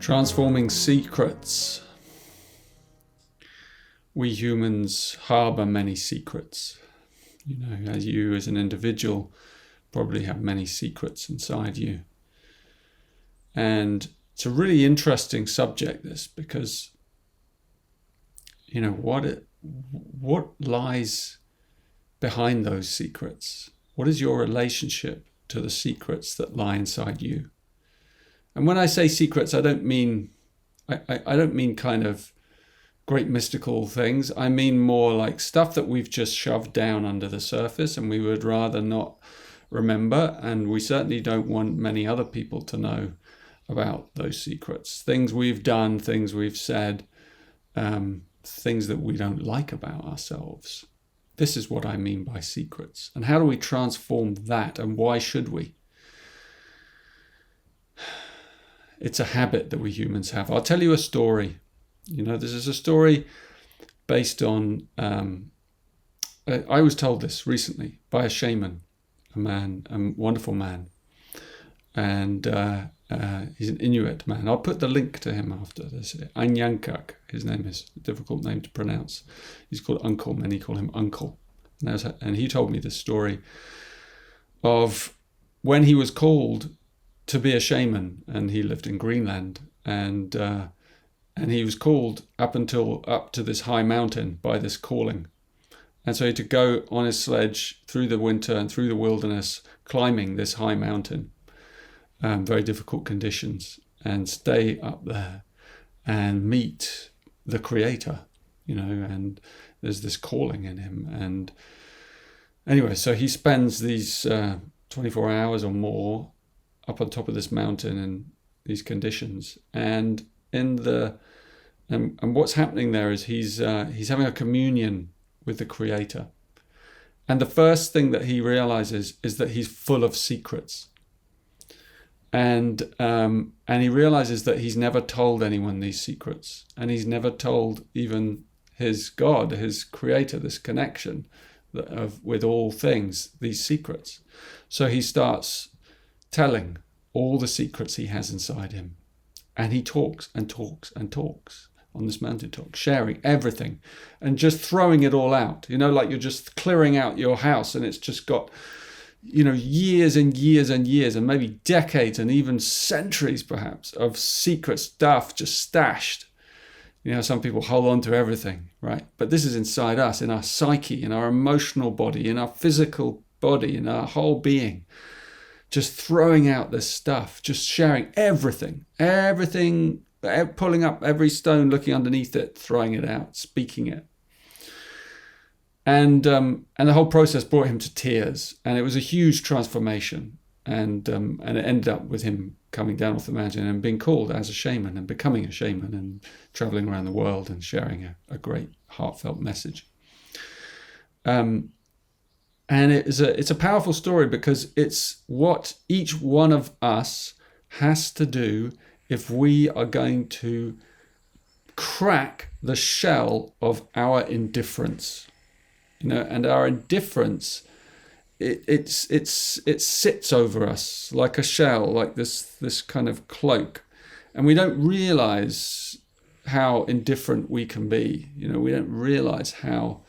Transforming secrets. We humans harbour many secrets. You know, as you as an individual probably have many secrets inside you. And it's a really interesting subject, this, because, you know, what lies behind those secrets? What is your relationship to the secrets that lie inside you? And when I say secrets, I don't mean kind of great mystical things. I mean more like stuff that we've just shoved down under the surface and we would rather not remember, and we certainly don't want many other people to know about those secrets. Things we've done, things we've said, things that we don't like about ourselves. This is what I mean by secrets. And how do we transform that, and why should we? It's a habit that we humans have. I'll tell you a story. You know, this is a story based on, I was told this recently by a shaman, a wonderful man. And he's an Inuit man. I'll put the link to him after this. Anyankak, his name is, a difficult name to pronounce. He's called Uncle, many call him Uncle. And he told me this story of when he was called to be a shaman, and he lived in Greenland, and he was called up to this high mountain by this calling. And so he had to go on his sledge through the winter and through the wilderness, climbing this high mountain, very difficult conditions, and stay up there and meet the Creator, you know, and there's this calling in him. And anyway, so he spends these 24 hours or more up on top of this mountain in these conditions, and what's happening there is he's having a communion with the Creator, and the first thing that he realizes is that he's full of secrets, and he realizes that he's never told anyone these secrets, and he's never told even his God, his Creator, this connection with all things, these secrets. So he starts telling all the secrets he has inside him. And he talks and talks and talks on this mountaintop, sharing everything and just throwing it all out. You know, like you're just clearing out your house and it's just got, you know, years and years and years and maybe decades and even centuries perhaps of secret stuff just stashed. You know, some people hold on to everything, right? But this is inside us, in our psyche, in our emotional body, in our physical body, in our whole being. Just throwing out this stuff, just sharing everything, pulling up every stone, looking underneath it, throwing it out, speaking it. And the whole process brought him to tears, and it was a huge transformation. And it ended up with him coming down off the mountain and being called as a shaman and becoming a shaman and traveling around the world and sharing a great heartfelt message. And it's a powerful story because it's what each one of us has to do if we are going to crack the shell of our indifference. You know, and our indifference, it sits over us like a shell, like this kind of cloak, and we don't realize how indifferent we can be. You know, we don't realize how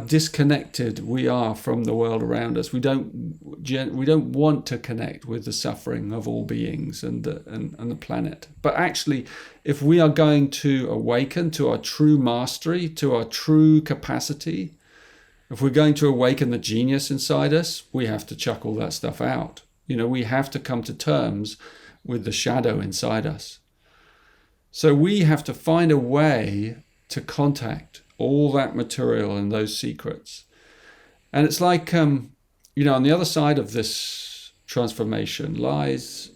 disconnected we are from the world around us. We don't want to connect with the suffering of all beings and the planet. But actually, if we are going to awaken to our true mastery, to our true capacity, if we're going to awaken the genius inside us, we have to chuck all that stuff out. You know, we have to come to terms with the shadow inside us. So we have to find a way to contact all that material and those secrets. And it's like, on the other side of this transformation lies,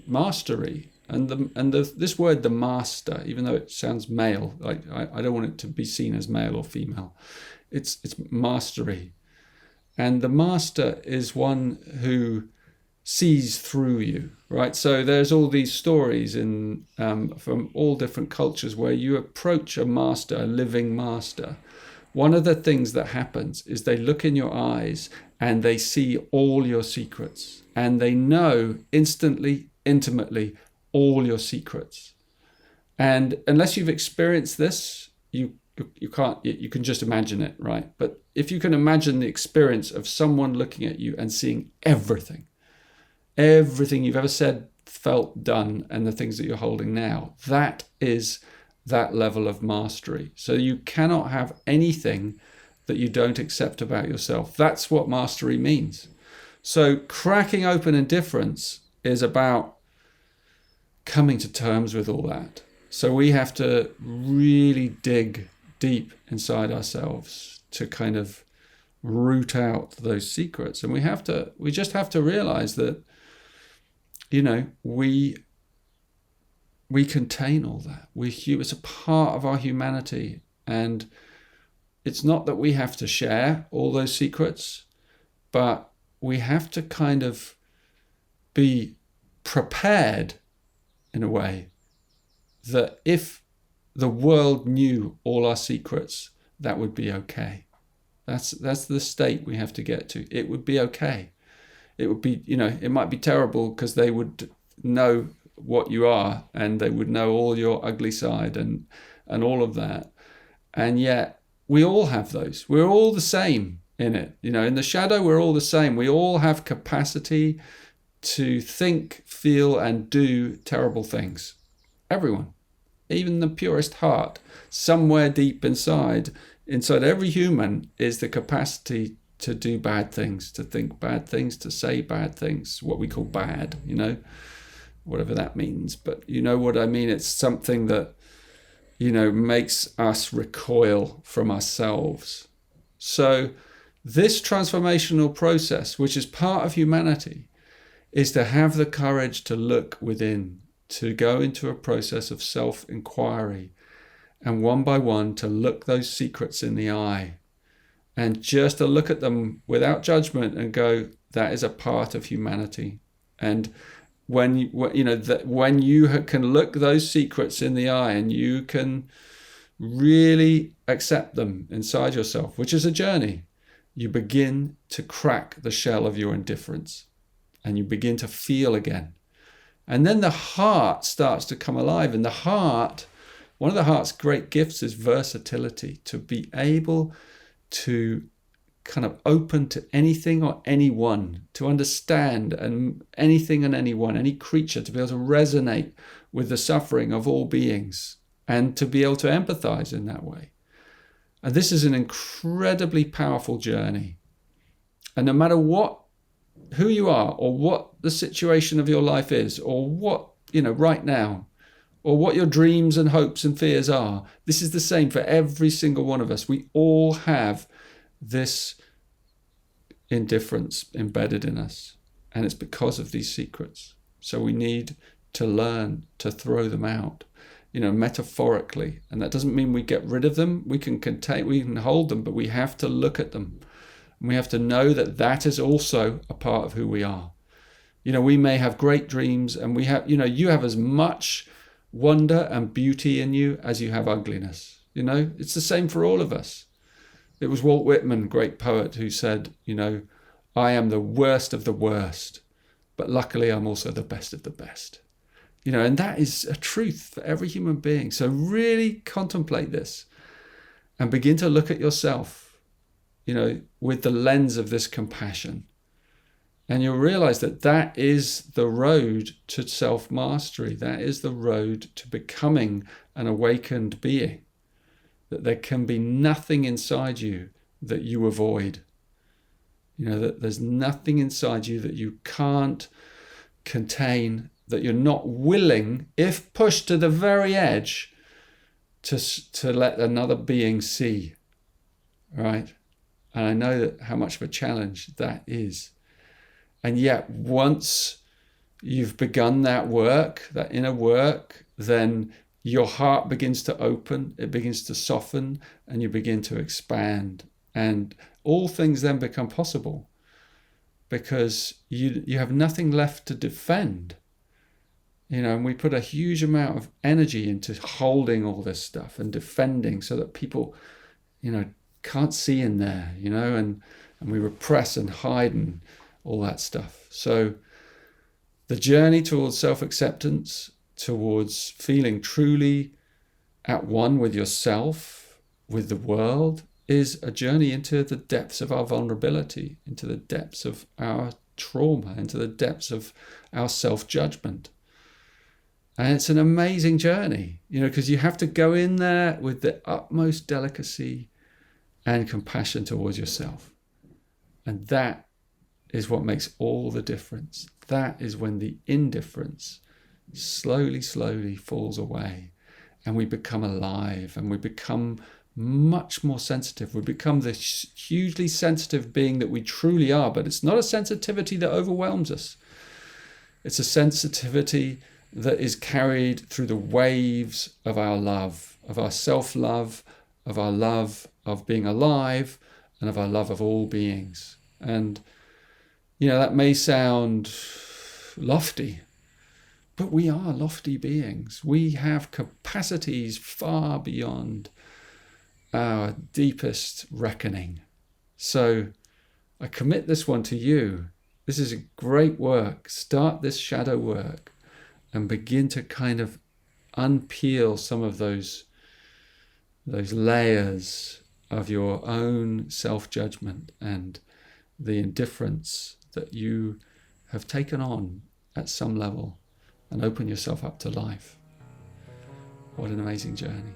mastery. And this word, the master, even though it sounds male, like I don't want it to be seen as male or female. It's mastery. And the master is one who sees through you, right? So there's all these stories from all different cultures where you approach a master, a living master. One of the things that happens is they look in your eyes and they see all your secrets, and they know instantly intimately all your secrets. And unless you've experienced this, you can't, you can just imagine it, right? But if you can imagine the experience of someone looking at you and seeing everything you've ever said, felt, done, and the things that you're holding now, that is that level of mastery. So you cannot have anything that you don't accept about yourself. That's what mastery means. So cracking open indifference is about coming to terms with all that. So we have to really dig deep inside ourselves to kind of root out those secrets. And we just have to realize that, we contain all that. It's a part of our humanity. And it's not that we have to share all those secrets, but we have to kind of be prepared in a way that if the world knew all our secrets, that would be okay. That's the state we have to get to. It would be okay. It would be, it might be terrible because they would know what you are and they would know all your ugly side and all of that. And yet we all have those. We're all the same in it. In the shadow, we're all the same. We all have capacity to think, feel, and do terrible things. Everyone, even the purest heart, somewhere deep inside every human is the capacity to do bad things, to think bad things, to say bad things, what we call bad, whatever that means. But you know what I mean? It's something that, makes us recoil from ourselves. So this transformational process, which is part of humanity, is to have the courage to look within, to go into a process of self-inquiry, and one by one to look those secrets in the eye, and just to look at them without judgment and go, that is a part of humanity. And when you can look those secrets in the eye and you can really accept them inside yourself, which is a journey, you begin to crack the shell of your indifference and you begin to feel again. And then the heart starts to come alive. And one of the heart's great gifts is versatility, to be able to kind of open to anything or anyone, to understand and anything and anyone, any creature, to be able to resonate with the suffering of all beings and to be able to empathize in that way. And this is an incredibly powerful journey. And no matter who you are or what the situation of your life is or what, right now, or what your dreams and hopes and fears are, this is the same for every single one of us. We all have this indifference embedded in us, and it's because of these secrets. So we need to learn to throw them out, metaphorically. And that doesn't mean we get rid of them. We can hold them, but we have to look at them. And we have to know that that is also a part of who we are. We may have great dreams, and we have, you have as much wonder and beauty in you as you have ugliness. It's the same for all of us. It was Walt Whitman, great poet, who said, I am the worst of the worst, but luckily I'm also the best of the best. And that is a truth for every human being. So really contemplate this and begin to look at yourself, with the lens of this compassion. And you'll realize that is the road to self-mastery. That is the road to becoming an awakened being. That there can be nothing inside you that you avoid. That there's nothing inside you that you can't contain, that you're not willing, if pushed to the very edge, to let another being see. Right? And I know that how much of a challenge that is. And yet once you've begun that work, that inner work, then your heart begins to open, it begins to soften, and you begin to expand. And all things then become possible because you have nothing left to defend. And we put a huge amount of energy into holding all this stuff and defending so that people, can't see in there, and we repress and hide and all that stuff. So The journey towards self-acceptance, towards feeling truly at one with yourself, with the world, is a journey into the depths of our vulnerability, into the depths of our trauma, into the depths of our self-judgment. And it's an amazing journey, because you have to go in there with the utmost delicacy and compassion towards yourself. And that is what makes all the difference. That is when the indifference slowly falls away, and we become alive, and we become much more sensitive. We become this hugely sensitive being that we truly are, but it's not a sensitivity that overwhelms us. It's a sensitivity that is carried through the waves of our love, of our self-love, of our love of being alive, and of our love of all beings. And, that may sound lofty, but we are lofty beings. We have capacities far beyond our deepest reckoning. So I commit this one to you. This is a great work. Start this shadow work and begin to kind of unpeel some of those layers of your own self-judgment and the indifference that you have taken on at some level, and open yourself up to life. What an amazing journey.